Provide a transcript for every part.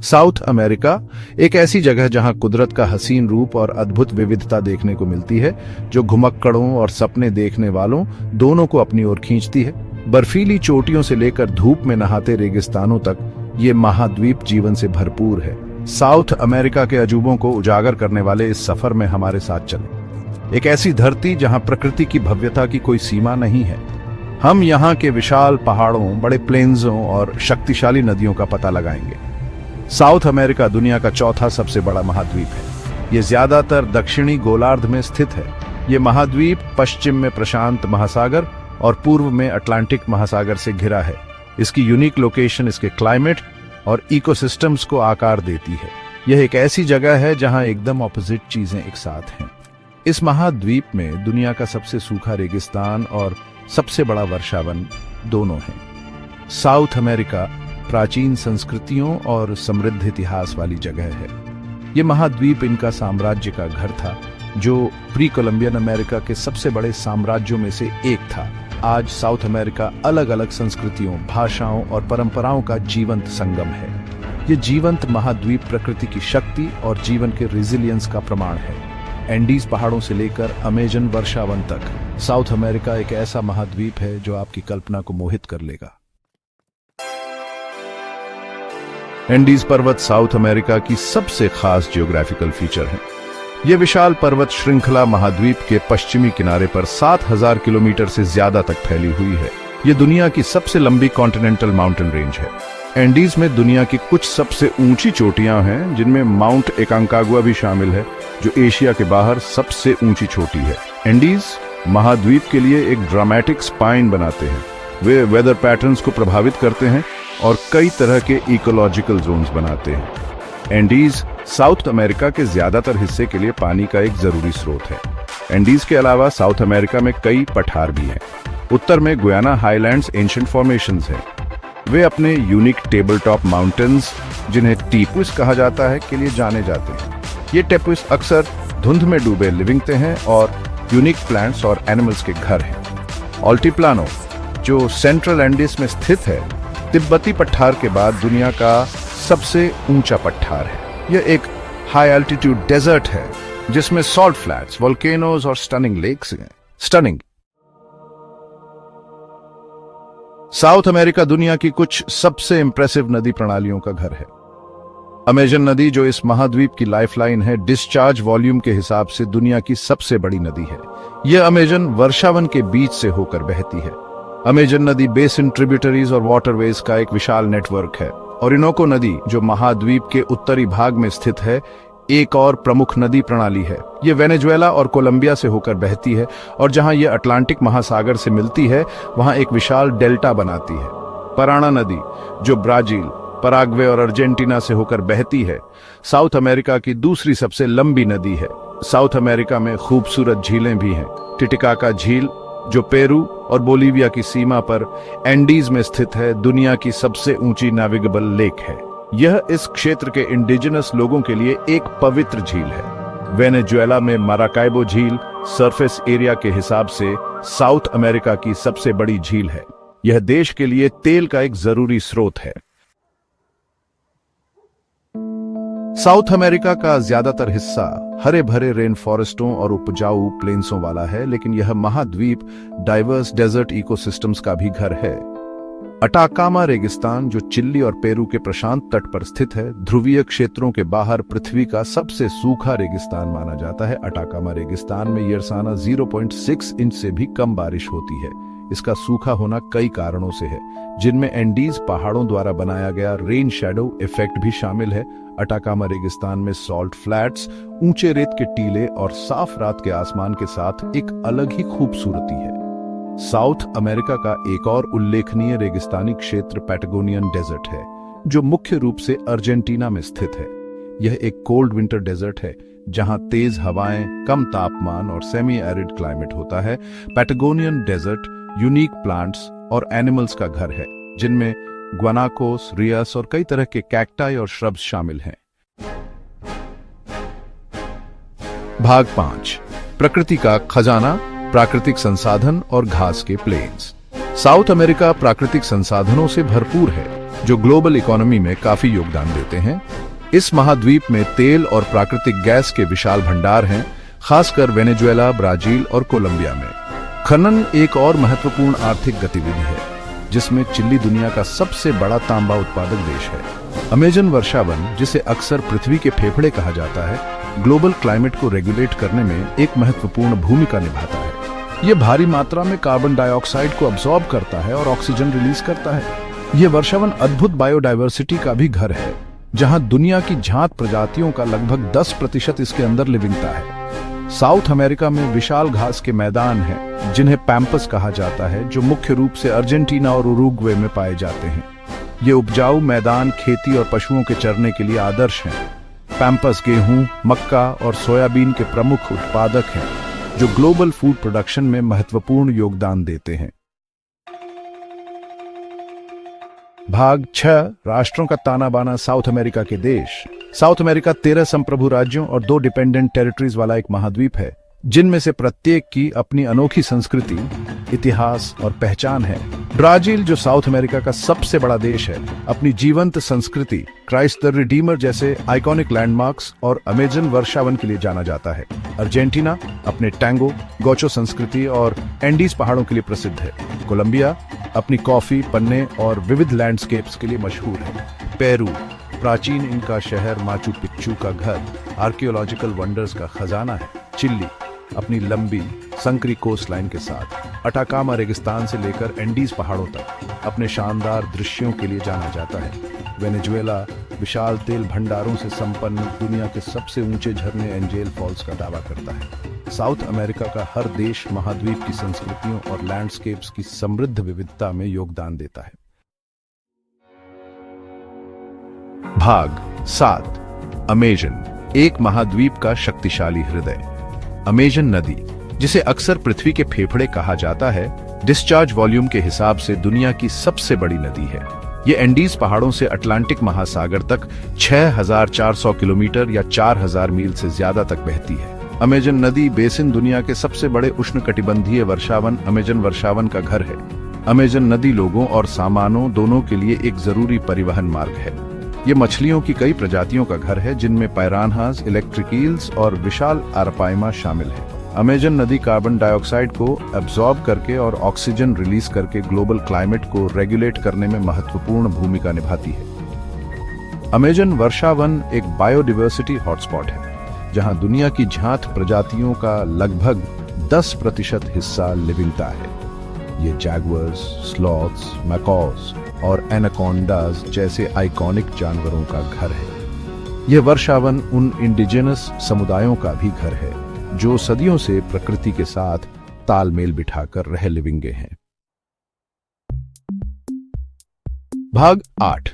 South America एक ऐसी जगह जहां कुदरत का हसीन रूप और अद्भुत विविधता देखने को मिलती है, जो घुमक्कड़ों और सपने देखने वालों दोनों को अपनी ओर खींचती है। बर्फीली चोटियों से लेकर धूप में नहाते रेगिस्तानों तक ये महाद्वीप जीवन से भरपूर है। साउथ अमेरिका के अजूबों को उजागर करने वाले इस सफर में हमारे साथ चलें। एक ऐसी धरती जहां प्रकृति की भव्यता की कोई सीमा नहीं है। हम यहाँ के विशाल पहाड़ों, बड़े प्लेन्सों और शक्तिशाली नदियों का पता लगाएंगे। साउथ अमेरिका दुनिया का चौथा सबसे बड़ा महाद्वीप है। ये ज्यादातर दक्षिणी गोलार्ध में स्थित है। ये महाद्वीप पश्चिम में प्रशांत महासागर और पूर्व में अटलांटिक महासागर से घिरा है। इसकी यूनिक लोकेशन इसके क्लाइमेट और इकोसिस्टम्स को आकार देती है। यह एक ऐसी जगह है जहां एकदम ऑपोजिट चीजें एक साथ हैं। इस महाद्वीप में दुनिया का सबसे सूखा रेगिस्तान और सबसे बड़ा वर्षावन दोनों हैं। साउथ अमेरिका प्राचीन संस्कृतियों और समृद्ध इतिहास वाली जगह है। यह महाद्वीप इनका साम्राज्य का घर था, जो प्री कोलंबियन अमेरिका के सबसे बड़े साम्राज्यों में से एक था। आज साउथ अमेरिका अलग अलग संस्कृतियों, भाषाओं और परंपराओं का जीवंत संगम है। ये जीवंत महाद्वीप प्रकृति की शक्ति और जीवन के रेजिलियंस का प्रमाण है। एंडीज पहाड़ों से लेकर अमेजन वर्षावन तक साउथ अमेरिका एक ऐसा महाद्वीप है जो आपकी कल्पना को मोहित कर लेगा। एंडीज पर्वत साउथ अमेरिका की सबसे खास जियोग्राफिकल फीचर है। यह विशाल पर्वत श्रृंखला महाद्वीप के पश्चिमी किनारे पर 7000 किलोमीटर से ज्यादा तक फैली हुई है। यह दुनिया की सबसे लंबी कॉन्टिनेंटल माउंटेन रेंज है। एंडीज में दुनिया की कुछ सबसे ऊंची चोटियां हैं, जिनमें माउंट एकांकागुआ भी शामिल है, जो एशिया के बाहर सबसे ऊंची चोटी है। एंडीज महाद्वीप के लिए एक ड्रामेटिक स्पाइन बनाते हैं। वे वेदर पैटर्न्स को प्रभावित करते हैं और कई तरह के इकोलॉजिकल जोन्स बनाते हैं। एंडीज साउथ अमेरिका के ज्यादातर हिस्से के लिए पानी का एक जरूरी स्रोत है। एंडीज के अलावा साउथ अमेरिका में कई पठार भी हैं। उत्तर में गुयाना हाईलैंड्स एंशिएंट फॉर्मेशंस हैं। वे अपने यूनिक टेबल टॉप माउंटेन्स, जिन्हें टीपुस कहा जाता है, के लिए जाने जाते हैं। ये टेपुस अक्सर धुंध में डूबे लिविंगते हैं और यूनिक प्लांट्स और एनिमल्स के घर हैं। ऑल्टीप्लानो, जो सेंट्रल एंडीज में स्थित है, तिब्बती पठार के बाद दुनिया का सबसे ऊंचा पठार है। यह एक हाई एल्टीट्यूड डेजर्ट है, जिसमें सॉल्ट फ्लैट्स, वोल्केनोज और स्टनिंग लेक्स हैं। साउथ अमेरिका दुनिया की कुछ सबसे इंप्रेसिव नदी प्रणालियों का घर है। अमेजन नदी, जो इस महाद्वीप की लाइफलाइन है, डिस्चार्ज वॉल्यूम के हिसाब से दुनिया की सबसे बड़ी नदी है। यह अमेजन वर्षावन के बीच से होकर बहती है। अमेजन नदी बेसिन, ट्रिब्यूटरीज और वाटरवेज का एक विशाल नेटवर्क है। ओरिनोको नदी, जो महाद्वीप के उत्तरी भाग में स्थित है, एक और प्रमुख नदी प्रणाली है। ये वेनेजुएला और कोलंबिया से होकर बहती है और जहां यह अटलांटिक महासागर से मिलती है, वहां एक विशाल डेल्टा बनाती है। पराना नदी, जो ब्राजील, पराग्वे और अर्जेंटीना से होकर बहती है, साउथ अमेरिका की दूसरी सबसे लंबी नदी है। साउथ अमेरिका में खूबसूरत झीलें भी हैं। टिटिकाका झील, जो पेरू और बोलीविया की सीमा पर एंडीज में स्थित है, दुनिया की सबसे ऊंची नेविगेबल लेक है। यह इस क्षेत्र के इंडिजिनस लोगों के लिए एक पवित्र झील है। वेनेजुएला में माराकाइबो झील सरफेस एरिया के हिसाब से साउथ अमेरिका की सबसे बड़ी झील है। यह देश के लिए तेल का एक जरूरी स्रोत है। साउथ अमेरिका का ज्यादातर हिस्सा हरे भरे रेन फॉरेस्टों और उपजाऊ प्लेन्सों वाला है, लेकिन यह महाद्वीप डाइवर्स डेजर्ट इकोसिस्टम्स का भी घर है। अटाकामा रेगिस्तान, जो चिली और पेरू के प्रशांत तट पर स्थित है, ध्रुवीय क्षेत्रों के बाहर पृथ्वी का सबसे सूखा रेगिस्तान माना जाता है। अटाकामा रेगिस्तान में यरसाना 0.6 इंच से भी कम बारिश होती है। इसका सूखा होना कई कारणों से है, जिनमें एंडीज पहाड़ों द्वारा बनाया गया रेन शैडो इफेक्ट भी शामिल है। अटाकामा रेगिस्तान में सॉल्ट फ्लैट्स, ऊंचे रेत के टीले और साफ रात के आसमान के साथ एक अलग ही खूबसूरती है। साउथ अमेरिका का एक और उल्लेखनीय रेगिस्तानी क्षेत्र पैटागोनियन डेजर्ट है, जो मुख्य रूप से अर्जेंटीना में स्थित है। यह एक कोल्ड विंटर डेजर्ट है, जहां तेज हवाएं, कम तापमान और सेमी एरिड क्लाइमेट होता है। पैटागोनियन डेजर्ट यूनिक प्लांट्स और एनिमल्स का घर है, जिनमें ग्वानाकोस, रियस और कई तरह के कैक्टाई और श्रब्स शामिल हैं। भाग 5, प्रकृति का खजाना, प्राकृतिक संसाधन और घास के प्लेन्स। साउथ अमेरिका प्राकृतिक संसाधनों से भरपूर है, जो ग्लोबल इकोनॉमी में काफी योगदान देते हैं। इस महाद्वीप में तेल और प्राकृतिक गैस के विशाल भंडार हैं, खासकर वेनेजुएला, ब्राजील और कोलंबिया में। खनन एक और महत्वपूर्ण आर्थिक गतिविधि है, जिसमें चिली दुनिया का सबसे बड़ा तांबा उत्पादक देश है। अमेजन वर्षावन, जिसे अक्सर पृथ्वी के फेफड़े कहा जाता है, ग्लोबल क्लाइमेट को रेगुलेट करने में एक महत्वपूर्ण भूमिका निभाता है। ये भारी मात्रा में कार्बन डाइऑक्साइड को अब्सॉर्ब करता है और ऑक्सीजन रिलीज करता है। ये वर्षावन अद्भुत बायोडाइवर्सिटी का भी घर है, जहां दुनिया की झांत प्रजातियों का लगभग 10% इसके अंदर लिविंगता है। साउथ अमेरिका में विशाल घास के मैदान हैं, जिन्हें पैम्पस कहा जाता है, जो मुख्य रूप से अर्जेंटीना और उरुग्वे में पाए जाते हैं। ये उपजाऊ मैदान खेती और पशुओं के चरने के लिए आदर्श हैं। पैम्पस गेहूं, मक्का और सोयाबीन के प्रमुख उत्पादक हैं, जो ग्लोबल फूड प्रोडक्शन में महत्वपूर्ण योगदान देते हैं। भाग 6, राष्ट्रों का ताना बाना साउथ अमेरिका के देश। साउथ अमेरिका 13 संप्रभु राज्यों और 2 डिपेंडेंट टेरिटरीज वाला एक महाद्वीप है, जिनमें से प्रत्येक की अपनी अनोखी संस्कृति, इतिहास और पहचान है। ब्राजील, जो साउथ अमेरिका का सबसे बड़ा देश है, अपनी जीवंत संस्कृति, क्राइस्ट द रिडीमर जैसे आइकॉनिक लैंडमार्क्स और अमेजन वर्षावन के लिए जाना जाता है। अर्जेंटीना अपने टैंगो, गोचो संस्कृति और एंडीज पहाड़ों के लिए प्रसिद्ध है। कोलंबिया अपनी कॉफी, पन्ने और विविध लैंडस्केप्स के लिए मशहूर है। पेरू, प्राचीन इनका शहर माचू पिच्चू का घर, आर्कियोलॉजिकल वंडर्स का खजाना है। चिली अपनी लंबी संकरी कोस्ट लाइन के साथ अटाकामा रेगिस्तान से लेकर एंडीज पहाड़ों तक अपने शानदार दृश्यों के लिए जाना जाता है। वेनेजुएला विशाल तेल भंडारों से संपन्न दुनिया के सबसे ऊंचे झरने एंजेल फॉल्स का दावा करता है। साउथ अमेरिका का हर देश महाद्वीप की संस्कृतियों और लैंडस्केप्स की समृद्ध विविधता में योगदान देता है। भाग 7, अमेजन, एक महाद्वीप का शक्तिशाली हृदय। अमेजन नदी, जिसे अक्सर पृथ्वी के फेफड़े कहा जाता है, डिस्चार्ज वॉल्यूम के हिसाब से दुनिया की सबसे बड़ी नदी है। ये एंडीज पहाड़ों से अटलांटिक महासागर तक 6400 किलोमीटर या 4000 मील से ज्यादा तक बहती है। अमेजन नदी बेसिन दुनिया के सबसे बड़े उष्णकटिबंधीय वर्षावन अमेजन वर्षावन का घर है। अमेजन नदी लोगों और सामानों दोनों के लिए एक जरूरी परिवहन मार्ग है। ये मछलियों की कई प्रजातियों का घर है, जिनमें पायरान्हास, इलेक्ट्रिक ईल्स और विशाल आरपाइमा शामिल है। अमेजन नदी कार्बन डाइऑक्साइड को एब्जॉर्ब करके और ऑक्सीजन रिलीज करके ग्लोबल क्लाइमेट को रेगुलेट करने में महत्वपूर्ण भूमिका निभाती है। अमेजन वर्षावन एक बायोडाइवर्सिटी हॉटस्पॉट है, जहां दुनिया की झांत प्रजातियों का लगभग 10% हिस्सा लिविंगता है। ये जैगुआर्स, स्लॉथ्स, मैकॉस और एनाकोंडास जैसे आइकॉनिक जानवरों का घर है। यह वर्षावन उन इंडिजिनस समुदायों का भी घर है, जो सदियों से प्रकृति के साथ तालमेल बिठाकर रह लिविंगे हैं। भाग 8,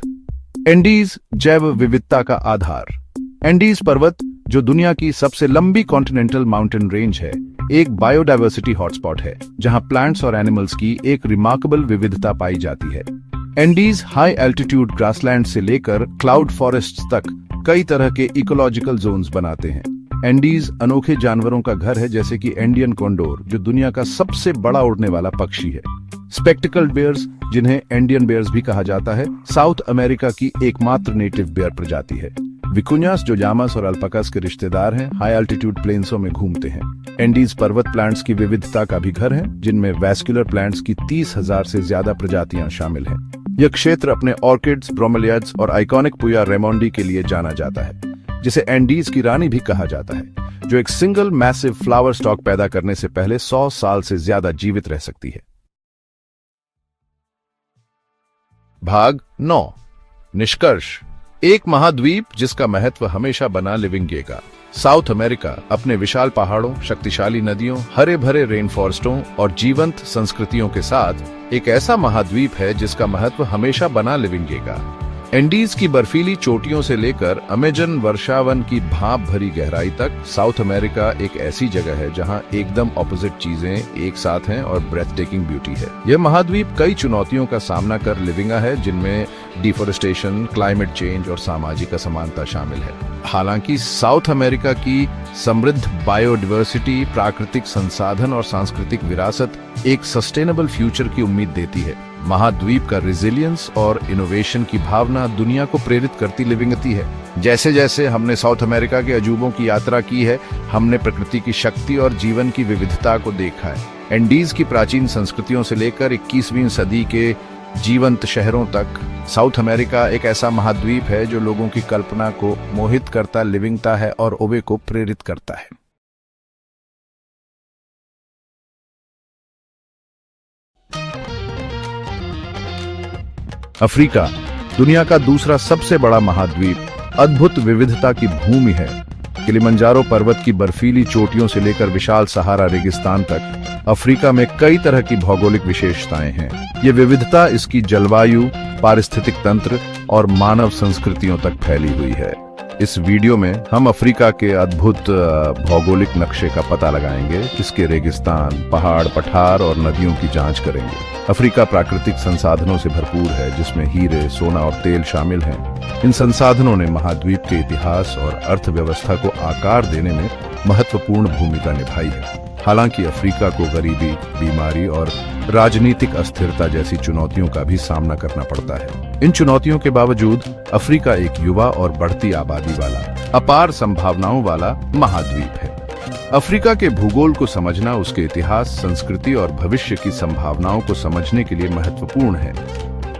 एंडीज, जैव विविधता का आधार। एंडीज पर्वत, जो दुनिया की सबसे लंबी कॉन्टिनेंटल माउंटेन रेंज है, एक बायोडाइवर्सिटी हॉटस्पॉट है, जहां प्लांट्स और एनिमल्स की एक रिमार्केबल विविधता पाई जाती है। एंडीज हाई एल्टीट्यूड ग्रासलैंड से लेकर क्लाउड फॉरेस्ट्स तक कई तरह के इकोलॉजिकल जोन्स बनाते हैं। एंडीज अनोखे जानवरों का घर है, जैसे कि इंडियन कोंडोर, जो दुनिया का सबसे बड़ा उड़ने वाला पक्षी है। स्पेक्टिकल्ड बेयर्स, जिन्हें इंडियन बेयर्स भी कहा जाता है, साउथ अमेरिका की एकमात्र नेटिव बेयर प्रजाति है। विकुन्यास, जो llamas और अल्पाकास के रिश्तेदार हैं, हाई एल्टीट्यूड प्लेन्सों में घूमते हैं। एंडीज पर्वत प्लांट्स की विविधता का भी घर है, जिनमें वैस्कुलर प्लांट्स की 30,000 से ज्यादा प्रजातियां शामिल हैं। यह क्षेत्र अपने ऑर्किड्स, ब्रोमेलियाड्स और आइकॉनिक पुया रेमोंडी के लिए जाना जाता है, जिसे एंडीज की रानी भी कहा जाता है, जो एक सिंगल मैसिव फ्लावर स्टॉक पैदा करने से पहले 100 साल से ज्यादा जीवित रह सकती है। भाग 9, निष्कर्ष। एक महाद्वीप जिसका महत्व हमेशा बना लिविंगेगा। साउथ अमेरिका अपने विशाल पहाड़ों, शक्तिशाली नदियों, हरे भरे रेन फॉरेस्टों और जीवंत संस्कृतियों के साथ एक ऐसा महाद्वीप है जिसका महत्व हमेशा बना लिविंगेगा। एंडीज की बर्फीली चोटियों से लेकर अमेजन वर्षावन की भाप भरी गहराई तक साउथ अमेरिका एक ऐसी जगह है जहां एकदम ऑपोजिट चीजें एक साथ हैं और ब्रेथ टेकिंग ब्यूटी है। यह महाद्वीप कई चुनौतियों का सामना कर लिविंगा है, जिनमें डिफोरेस्टेशन, क्लाइमेट चेंज और सामाजिक असमानता शामिल है। हालांकि साउथ अमेरिका की समृद्ध बायोडायवर्सिटी, प्राकृतिक संसाधन और सांस्कृतिक विरासत एक सस्टेनेबल फ्यूचर की उम्मीद देती है। महाद्वीप का रेजिलियंस और इनोवेशन की भावना दुनिया को प्रेरित करती लिविंगती है। जैसे जैसे हमने साउथ अमेरिका के अजूबों की यात्रा की है, हमने प्रकृति की शक्ति और जीवन की विविधता को देखा है। एंडीज की प्राचीन संस्कृतियों से लेकर 21वीं सदी के जीवंत शहरों तक साउथ अमेरिका एक ऐसा महाद्वीप है जो लोगों की कल्पना को मोहित करता, लिविंगता है और ओवे को प्रेरित करता है। अफ्रीका दुनिया का दूसरा सबसे बड़ा महाद्वीप, अद्भुत विविधता की भूमि है। किलिमंजारो पर्वत की बर्फीली चोटियों से लेकर विशाल सहारा रेगिस्तान तक अफ्रीका में कई तरह की भौगोलिक विशेषताएं हैं। ये विविधता इसकी जलवायु, पारिस्थितिक तंत्र और मानव संस्कृतियों तक फैली हुई है। इस वीडियो में हम अफ्रीका के अद्भुत भौगोलिक नक्शे का पता लगाएंगे, इसके रेगिस्तान, पहाड़, पठार और नदियों की जांच करेंगे। अफ्रीका प्राकृतिक संसाधनों से भरपूर है, जिसमें हीरे, सोना और तेल शामिल हैं। इन संसाधनों ने महाद्वीप के इतिहास और अर्थव्यवस्था को आकार देने में महत्वपूर्ण भूमिका निभाई है। हालांकि अफ्रीका को गरीबी, बीमारी और राजनीतिक अस्थिरता जैसी चुनौतियों का भी सामना करना पड़ता है। इन चुनौतियों के बावजूद अफ्रीका एक युवा और बढ़ती आबादी वाला, अपार संभावनाओं वाला महाद्वीप है। अफ्रीका के भूगोल को समझना उसके इतिहास, संस्कृति और भविष्य की संभावनाओं को समझने के लिए महत्वपूर्ण है।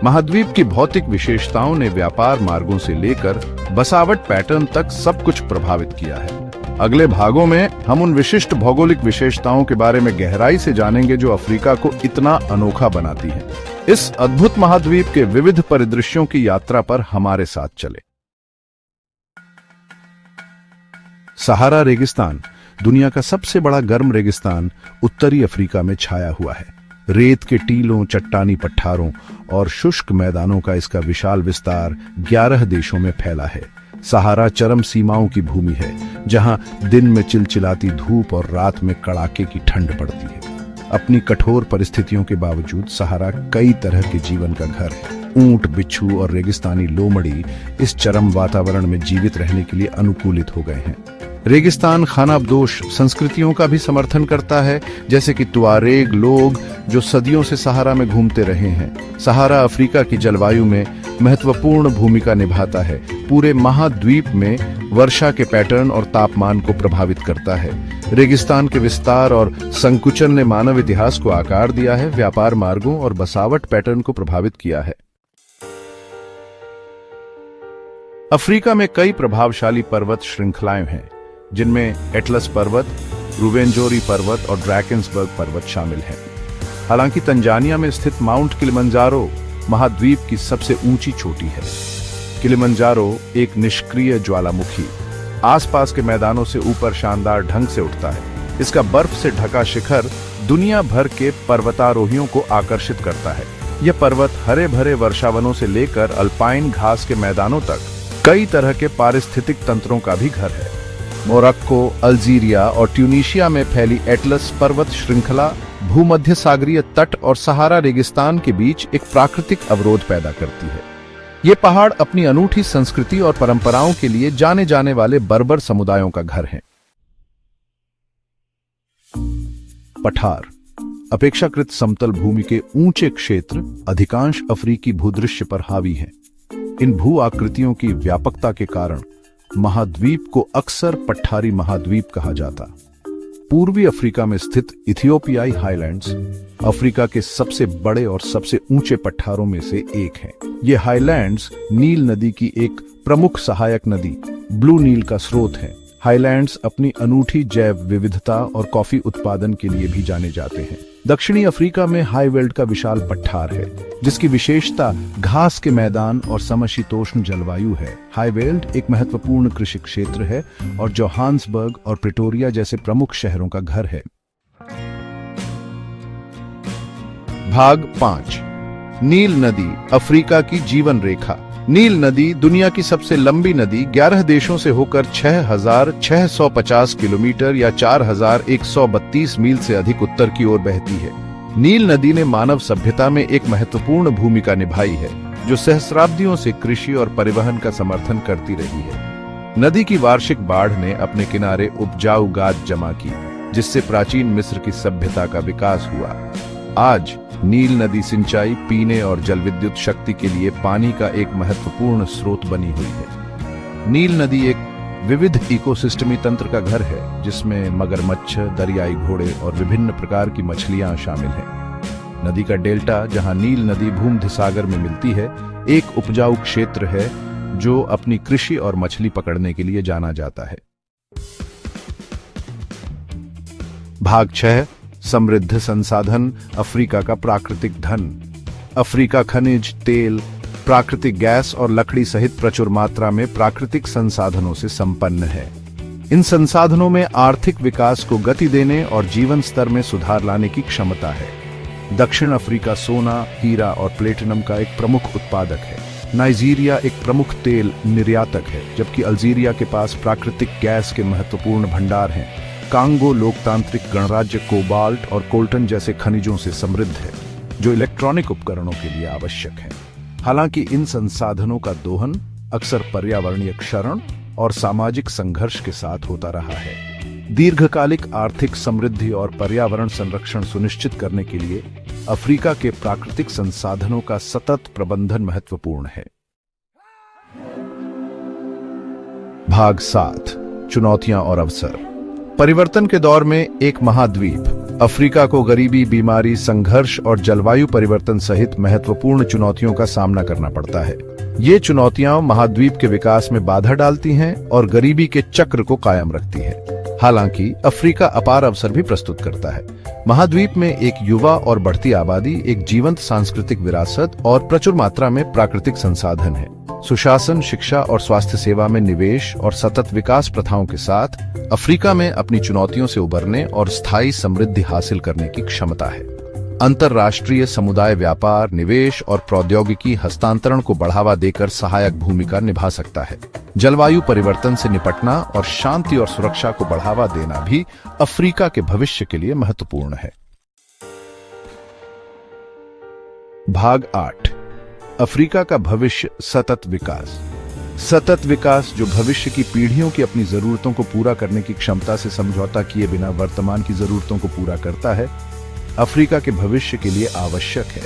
महाद्वीप की भौतिक विशेषताओं ने व्यापार मार्गों से लेकर बसावट पैटर्न तक सब कुछ प्रभावित किया है। अगले भागों में हम उन विशिष्ट भौगोलिक विशेषताओं के बारे में गहराई से जानेंगे जो अफ्रीका को इतना अनोखा बनाती हैं। इस अद्भुत महाद्वीप के विविध परिदृश्यों की यात्रा पर हमारे साथ चले। सहारा रेगिस्तान दुनिया का सबसे बड़ा गर्म रेगिस्तान उत्तरी अफ्रीका में छाया हुआ है। रेत के टीलों, चट्टानी पठारों और शुष्क मैदानों का इसका विशाल विस्तार 11 देशों में फैला है। सहारा चरम सीमाओं की भूमि है, जहां दिन में चिलचिलाती धूप और रात में कड़ाके की ठंड पड़ती है। अपनी कठोर परिस्थितियों के बावजूद सहारा कई तरह के जीवन का घर है। ऊंट, बिच्छू और रेगिस्तानी लोमड़ी इस चरम वातावरण में जीवित रहने के लिए अनुकूलित हो गए हैं। रेगिस्तान खानाबदोश संस्कृतियों का भी समर्थन करता है, जैसे कि तुआरेग लोग जो सदियों से सहारा में घूमते रहे हैं। सहारा अफ्रीका की जलवायु में महत्वपूर्ण भूमिका निभाता है। पूरे महाद्वीप में वर्षा के पैटर्न और तापमान को प्रभावित करता है। रेगिस्तान के विस्तार और संकुचन ने मानव इतिहास को आकार दिया है, व्यापार मार्गों और बसावट पैटर्न को प्रभावित किया है। अफ्रीका में कई प्रभावशाली पर्वत श्रृंखलाएं हैं, जिनमें एटलस पर्वत, रुवेंजोरी पर्वत और ड्रैकेंसबर्ग पर्वत शामिल हैं। हालांकि तंजानिया में स्थित माउंट किलिमंजारो महाद्वीप की सबसे ऊंची चोटी है। किलिमंजारो एक निष्क्रिय ज्वालामुखी आसपास के मैदानों से ऊपर शानदार ढंग से उठता है। इसका बर्फ से ढका शिखर दुनिया भर के पर्वतारोहियों को आकर्षित करता है। यह पर्वत हरे भरे वर्षावनों से लेकर अल्पाइन घास के मैदानों तक कई तरह के पारिस्थितिक तंत्रों का भी घर है। मोरक्को, अल्जीरिया और ट्यूनीशिया में फैली एटलस पर्वत श्रृंखला भूमध्य सागरीय तट और सहारा रेगिस्तान के बीच एक प्राकृतिक अवरोध पैदा करती है। ये पहाड़ अपनी अनूठी संस्कृति और परंपराओं के लिए जाने जाने वाले बर्बर समुदायों का घर हैं। पठार अपेक्षाकृत समतल भूमि के ऊंचे क्षेत्र अधिकांश अफ्रीकी भूदृश्य पर हावी हैं। इन भू आकृतियों की व्यापकता के कारण महाद्वीप को अक्सर पठारी महाद्वीप कहा जाता। पूर्वी अफ्रीका में स्थित इथियोपियाई हाईलैंड्स अफ्रीका के सबसे बड़े और सबसे ऊंचे पठारों में से एक हैं। ये हाईलैंड्स नील नदी की एक प्रमुख सहायक नदी ब्लू नील का स्रोत है। हाईलैंड्स अपनी अनूठी जैव विविधता और कॉफी उत्पादन के लिए भी जाने जाते हैं। दक्षिणी अफ्रीका में हाईवेल्ड का विशाल पठार है, जिसकी विशेषता घास के मैदान और समशीतोष्ण जलवायु है। हाईवेल्ड एक महत्वपूर्ण कृषि क्षेत्र है और जोहान्सबर्ग और प्रिटोरिया जैसे प्रमुख शहरों का घर है। भाग 5 नील नदी अफ्रीका की जीवन रेखा। नील नदी दुनिया की सबसे लंबी नदी 11 देशों से होकर 6,650 किलोमीटर या 4,132 मील से अधिक उत्तर की ओर बहती है। नील नदी ने मानव सभ्यता में एक महत्वपूर्ण भूमिका निभाई है, जो सहस्राब्दियों से कृषि और परिवहन का समर्थन करती रही है। नदी की वार्षिक बाढ़ ने अपने किनारे उपजाऊ गाद जमा की, जिससे प्राचीन मिस्र की सभ्यता का विकास हुआ। आज नील नदी सिंचाई, पीने और जल विद्युत शक्ति के लिए पानी का एक महत्वपूर्ण स्रोत बनी हुई है। नील नदी एक विविध इकोसिस्टमी तंत्र का घर है, जिसमें मगरमच्छ, दरियाई घोड़े और विभिन्न प्रकार की मछलियां शामिल हैं। नदी का डेल्टा, जहां नील नदी भूमध्य सागर में मिलती है, एक उपजाऊ क्षेत्र है जो अपनी कृषि और मछली पकड़ने के लिए जाना जाता है। भाग 6, समृद्ध संसाधन, अफ्रीका का प्राकृतिक धन। अफ्रीका खनिज, तेल, प्राकृतिक गैस और लकड़ी सहित प्रचुर मात्रा में प्राकृतिक संसाधनों से संपन्न है। इन संसाधनों में आर्थिक विकास को गति देने और जीवन स्तर में सुधार लाने की क्षमता है। दक्षिण अफ्रीका सोना, हीरा और प्लेटिनम का एक प्रमुख उत्पादक है। नाइजीरिया एक प्रमुख तेल निर्यातक है, जबकि अल्जीरिया के पास प्राकृतिक गैस के महत्वपूर्ण भंडार हैं। कांगो लोकतांत्रिक गणराज्य कोबाल्ट और कोल्टन जैसे खनिजों से समृद्ध है, जो इलेक्ट्रॉनिक उपकरणों के लिए आवश्यक है। हालांकि इन संसाधनों का दोहन अक्सर पर्यावरणीय क्षरण और सामाजिक संघर्ष के साथ होता रहा है। दीर्घकालिक आर्थिक समृद्धि और पर्यावरण संरक्षण सुनिश्चित करने के लिए अफ्रीका के प्राकृतिक संसाधनों का सतत प्रबंधन महत्वपूर्ण है। भाग 7, चुनौतियां और अवसर। परिवर्तन के दौर में एक महाद्वीप अफ्रीका को गरीबी, बीमारी, संघर्ष और जलवायु परिवर्तन सहित महत्वपूर्ण चुनौतियों का सामना करना पड़ता है। ये चुनौतियां महाद्वीप के विकास में बाधा डालती हैं और गरीबी के चक्र को कायम रखती है। हालांकि अफ्रीका अपार अवसर भी प्रस्तुत करता है। महाद्वीप में एक युवा और बढ़ती आबादी, एक जीवंत सांस्कृतिक विरासत और प्रचुर मात्रा में प्राकृतिक संसाधन है। सुशासन, शिक्षा और स्वास्थ्य सेवा में निवेश और सतत विकास प्रथाओं के साथ अफ्रीका में अपनी चुनौतियों से उबरने और स्थायी समृद्धि हासिल करने की क्षमता है। अंतर्राष्ट्रीय समुदाय व्यापार, निवेश और प्रौद्योगिकी हस्तांतरण को बढ़ावा देकर सहायक भूमिका निभा सकता है। जलवायु परिवर्तन से निपटना और शांति और सुरक्षा को बढ़ावा देना भी अफ्रीका के भविष्य के लिए महत्वपूर्ण है। भाग 8, अफ्रीका का भविष्य, सतत विकास। सतत विकास, जो भविष्य की पीढ़ियों की अपनी जरूरतों को पूरा करने की क्षमता से समझौता किए बिना वर्तमान की जरूरतों को पूरा करता है, अफ्रीका के भविष्य के लिए आवश्यक है।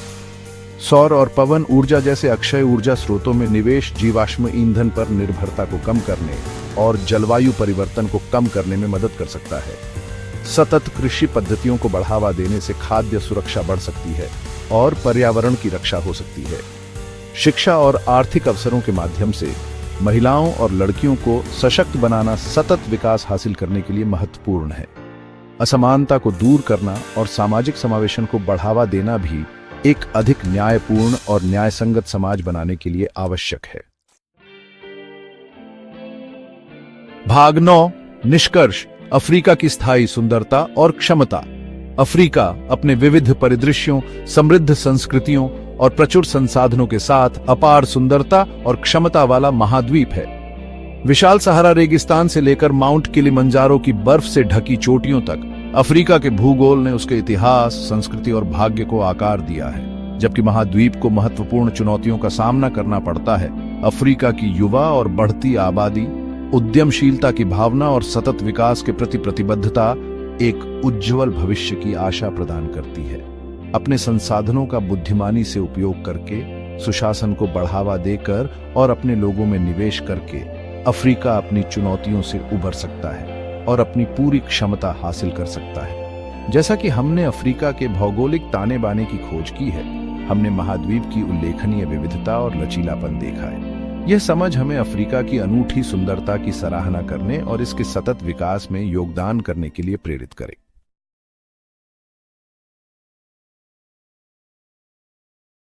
सौर और पवन ऊर्जा जैसे अक्षय ऊर्जा स्रोतों में निवेश जीवाश्म ईंधन पर निर्भरता को कम करने और जलवायु परिवर्तन को कम करने में मदद कर सकता है। सतत कृषि पद्धतियों को बढ़ावा देने से खाद्य सुरक्षा बढ़ सकती है और पर्यावरण की रक्षा हो सकती है। शिक्षा और आर्थिक अवसरों के माध्यम से महिलाओं और लड़कियों को सशक्त बनाना सतत विकास हासिल करने के लिए महत्वपूर्ण है। असमानता को दूर करना और सामाजिक समावेशन को बढ़ावा देना भी एक अधिक न्यायपूर्ण और न्यायसंगत समाज बनाने के लिए आवश्यक है। भाग 9, निष्कर्ष, अफ्रीका की स्थायी सुंदरता और क्षमता। अफ्रीका अपने विविध परिदृश्यों, समृद्ध संस्कृतियों और प्रचुर संसाधनों के साथ अपार सुंदरता और क्षमता वाला महाद्वीप है। विशाल सहारा रेगिस्तान से लेकर माउंट किलिमंजारो की बर्फ से ढकी चोटियों तक अफ्रीका के भूगोल ने उसके इतिहास, संस्कृति और भाग्य को आकार दिया है। जबकि महाद्वीप को महत्वपूर्ण चुनौतियों का सामना करना पड़ता है, अफ्रीका की युवा और बढ़ती आबादी, उद्यमशीलता की भावना और सतत विकास के प्रति प्रतिबद्धता एक उज्जवल भविष्य की आशा प्रदान करती है। अपने संसाधनों का बुद्धिमानी से उपयोग करके, सुशासन को बढ़ावा देकर और अपने लोगों में निवेश करके अफ्रीका अपनी चुनौतियों से उबर सकता है और अपनी पूरी क्षमता हासिल कर सकता है। जैसा कि हमने अफ्रीका के भौगोलिक ताने बाने की खोज की है, हमने महाद्वीप की उल्लेखनीय विविधता और लचीलापन देखा है। यह समझ हमें अफ्रीका की अनूठी सुंदरता की सराहना करने और इसके सतत विकास में योगदान करने के लिए प्रेरित करे।